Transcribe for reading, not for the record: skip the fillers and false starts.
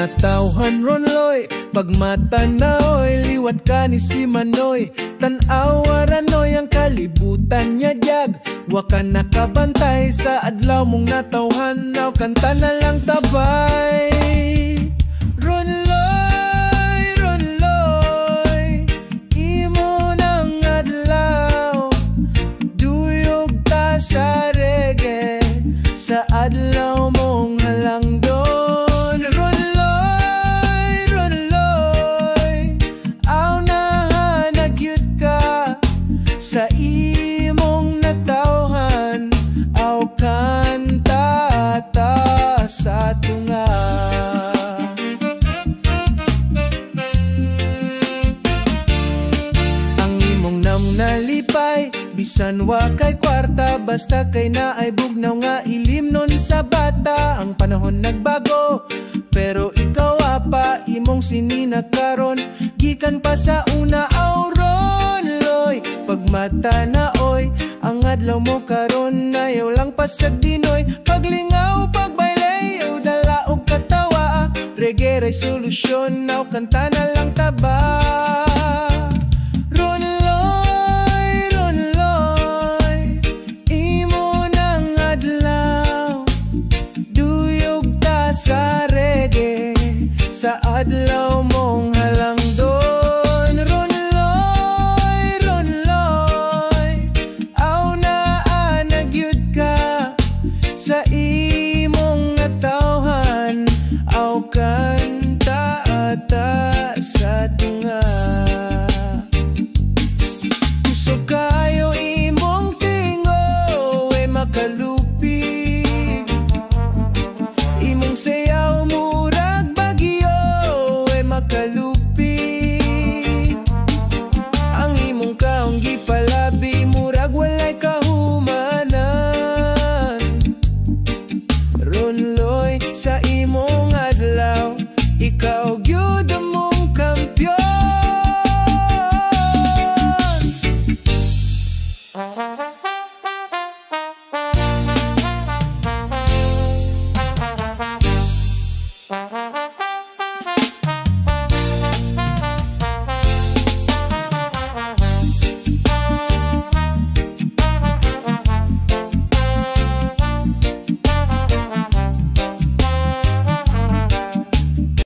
natawhan ron loy, pagmata na oy, liwat ka ni si Manoy. Tan-awa ranoy ang kalibutan niya jag, wa ka nakabantay sa adlaw mong natawhan. Now kanta na lang tabay. Ron loy, imo nang adlaw, duyog ta sa reggae sa adlaw mong halangdon. Ron loy, aw nahanag-yud ka sa imong natawhan, aw kanta ta sa tunga. Ang imong nalipay, bisan wa kay kwarta, basta kay naay bugnaw nga ilimnon sa bata. Ang panahon nagbago, pero ikaw apa imong sinina karon, gikan pa sa una. Auron loy, pagmata na oy, ang adlaw mo karon ayaw lang pasag dinoy. Paglingaw, pagbaylay, o dala og katawa, reggae ray solusyon, now kanta na lang taba. Ron loy, imo nang adlaw, duyog ta sa reggae sa adlaw mong halangdon. Ron loy, aw naanagyud ka sa imong natawhan, aw kanta ata sa tunga.